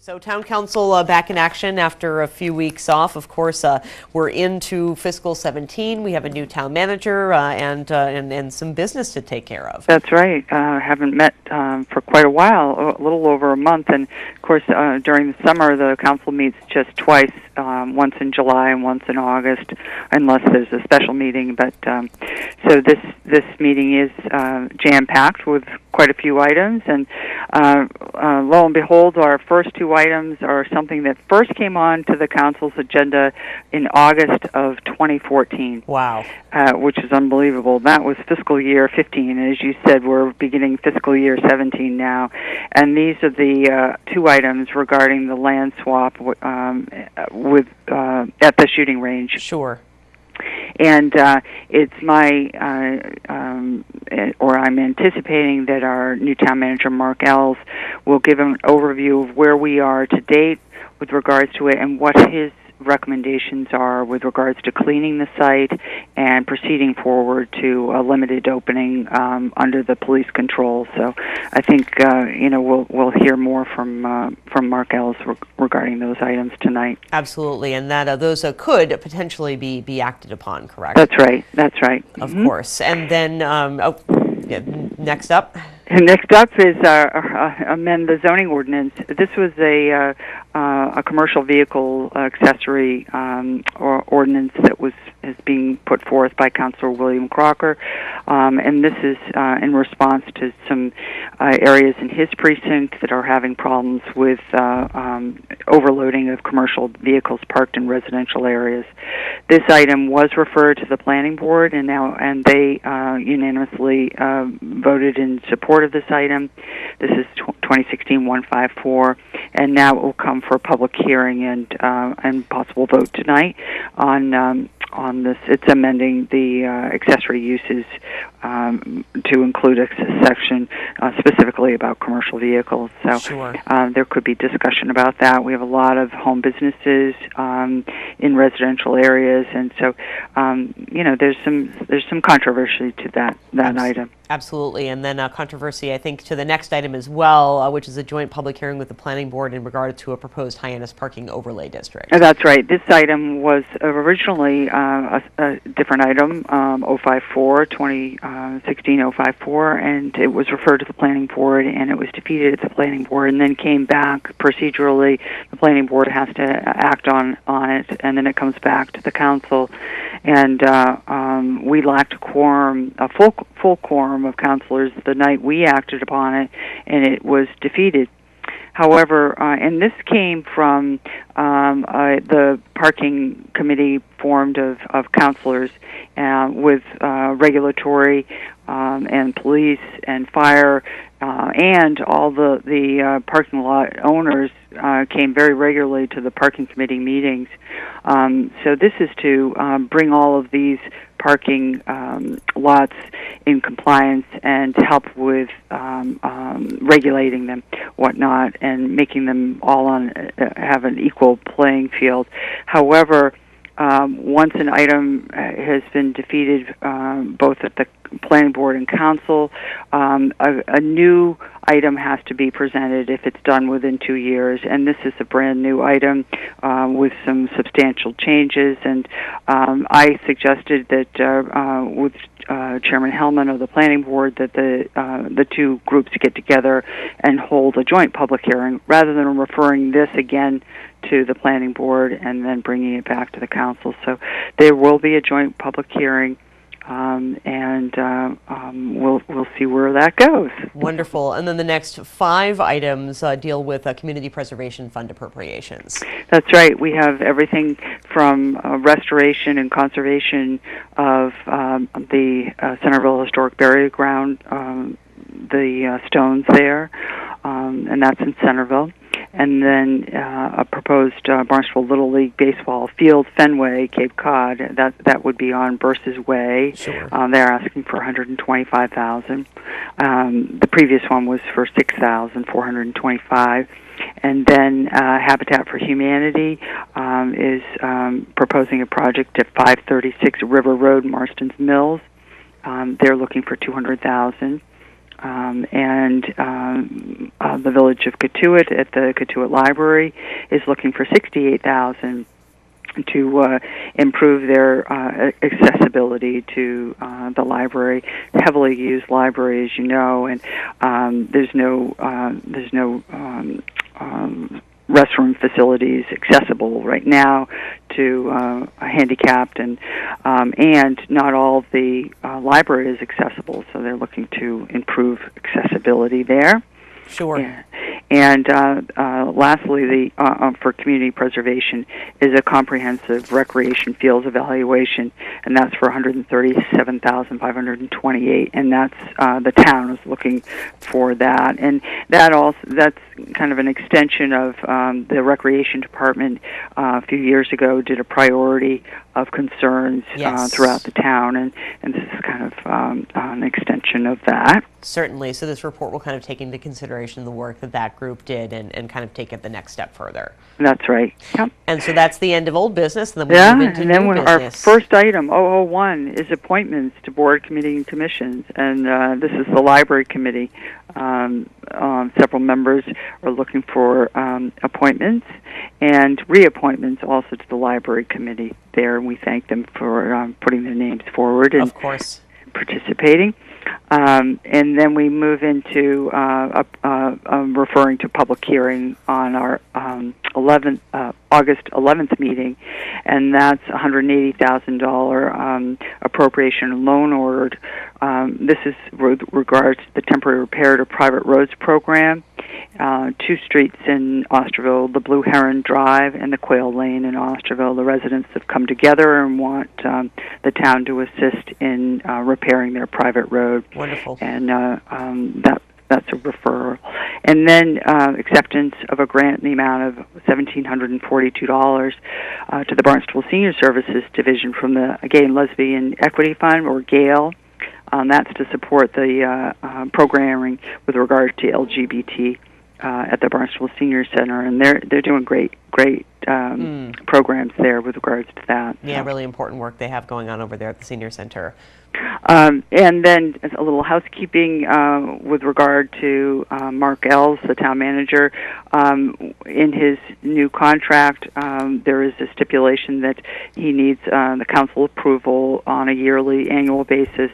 So Town Council back in action after a few weeks off. Of course, we're into fiscal 17. We have a new town manager and some business to take care of. That's right. Haven't met for quite a while, a little over a month. And, of course, during the summer, the council meets just twice, once in July and once in August, unless there's a special meeting. But so this meeting is jam-packed with quite a few items. And lo and behold, our first two items are something that first came on to the council's agenda in August of 2014. Wow. Which is unbelievable. That was fiscal year 15. And as you said, we're beginning fiscal year 17 now. And these are the two items regarding the land swap with at the shooting range. Sure. And it's or I'm anticipating that our new town manager, Mark Ells, will give an overview of where we are to date with regards to it and what his recommendations are with regards to cleaning the site and proceeding forward to a limited opening under the police control. So I think we'll hear more from Mark Ells regarding those items tonight. Absolutely, and that those could potentially be acted upon. Correct. That's right. That's right. Of course, and then next up. Next up is amend the zoning ordinance. This was a commercial vehicle accessory ordinance that is being put forth by Councilor William Crocker, and this is in response to some areas in his precinct that are having problems with overloading of commercial vehicles parked in residential areas. This item was referred to the planning board, and they unanimously voted in support of this item. This is 2016-154, and now it will come for a public hearing and possible vote tonight on this. It's amending the accessory uses to include a section specifically about commercial vehicles. So sure. There could be discussion about that. We have a lot of home businesses in residential areas, and so there's some controversy to that item. Absolutely, and then controversy, I think, to the next item as well, which is a joint public hearing with the planning board in regard to a proposed Hyannis parking overlay district. That's right. This item was originally a different item, 2016-054, and it was referred to the planning board, and it was defeated at the planning board, and then came back procedurally. The planning board has to act on it, and then it comes back to the council, and we lacked a quorum, a full quorum of councilors the night we acted upon it, and it was defeated. However, and this came from the parking committee formed of councilors with regulatory and police and fire and all the parking lot owners came very regularly to the parking committee meetings. So this is to bring all of these parking lots in compliance and to help with regulating them, whatnot, and making them all have an equal playing field. However, once an item has been defeated both at the planning board and council, a new item has to be presented if it's done within 2 years, and this is a brand new item with some substantial changes, and I suggested that with Chairman Hellman of the planning board that the two groups get together and hold a joint public hearing rather than referring this again to the planning board and then bringing it back to the council. So there will be a joint public hearing, and we'll see where that goes. Wonderful. And then the next 5 items deal with Community Preservation Fund appropriations. That's right. We have everything from restoration and conservation of the Centerville Historic Burial Ground, the stones there, and that's in Centerville. And then a proposed Barnstable Little League baseball field, Fenway, Cape Cod. That would be on Burse's Way. Sure. They're asking for $125,000. The previous one was for $6,425. And then Habitat for Humanity is proposing a project at 536 River Road, Marston's Mills. They're looking for $200,000. the Village of Cotuit at the Cotuit Library is looking for $68,000 to improve their accessibility to the library. Heavily used library, as you know, and there's no restroom facilities accessible right now to handicapped, and not all the library is accessible, so they're looking to improve accessibility there. Sure. Yeah. And lastly, for community preservation is a comprehensive recreation fields evaluation, and that's for $137,528, and that's the town is looking for that, and that's kind of an extension of the recreation department a few years ago did a priority of concerns throughout the town, and this is kind of an extension of that. Certainly. So this report will kind of take into consideration the work that group did and kind of take it the next step further. That's right. Yep. And so that's the end of old business, and then we move into new business. Our first item, 001, is appointments to board, committee, and commissions, and this is the library committee. Several members are looking for appointments and reappointments also to the library committee there, and we thank them for putting their names forward and of course participating. And then we move into referring to public hearing on our August 11th meeting, and that's $180,000 appropriation loan ordered. This is with regards to the temporary repair to private roads program. 2 streets in Osterville, the Blue Heron Drive and the Quail Lane in Osterville. The residents have come together and want the town to assist in repairing their private road. Wonderful. And that's a referral. And then acceptance of a grant in the amount of $1,742 to the Barnstable Senior Services Division from the Gay and Lesbian Equity Fund, or GALE. That's to support the programming with regard to LGBT at the Barnstable Senior Center, and they're doing great programs there with regards to that. Yeah, really important work they have going on over there at the Senior Center. And then a little housekeeping with regard to Mark Ells, the town manager. In his new contract, there is a stipulation that he needs the council approval on a annual basis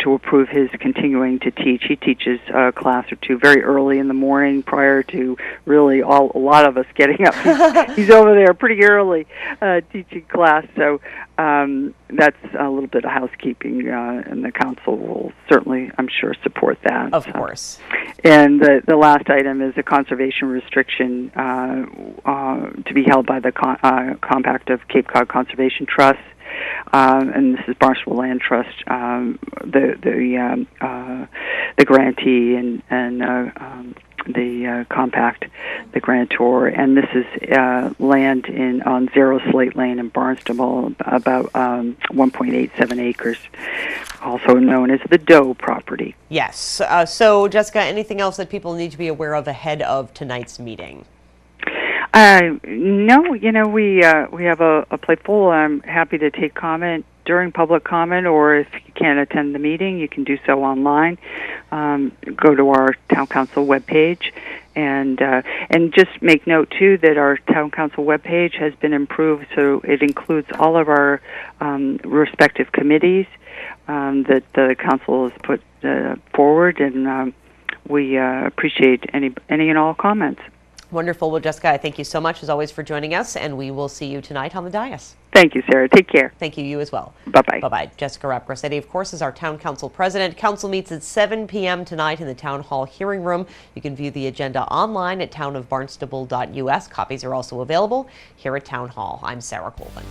to approve his continuing to teach. He teaches a class or two very early in the morning prior to really a lot of us getting up. He's over there pretty early teaching class, so that's a little bit of housekeeping, and the council will certainly, I'm sure, support that. Of course. And the last item is a conservation restriction to be held by the Compact of Cape Cod Conservation Trust. And this is Barnstable Land Trust, the grantee, and the compact, the grantor, and this is land on Zero Slate Lane in Barnstable, about 1.87 acres, also known as the Doe property. Yes. So, Jessica, anything else that people need to be aware of ahead of tonight's meeting? No, we have a plate full. I'm happy to take comment during public comment, or if you can't attend the meeting, you can do so online. Go to our town council webpage, and just make note too that our town council webpage has been improved, so it includes all of our respective committees that the council has put forward, and we appreciate any and all comments. Wonderful. Well, Jessica, I thank you so much, as always, for joining us, and we will see you tonight on the dais. Thank you, Sarah. Take care. Thank you. You as well. Bye-bye. Bye-bye. Jessica Rapp-Grassetti, of course, is our Town Council President. Council meets at 7 p.m. tonight in the Town Hall hearing room. You can view the agenda online at townofbarnstable.us. Copies are also available here at Town Hall. I'm Sarah Colvin.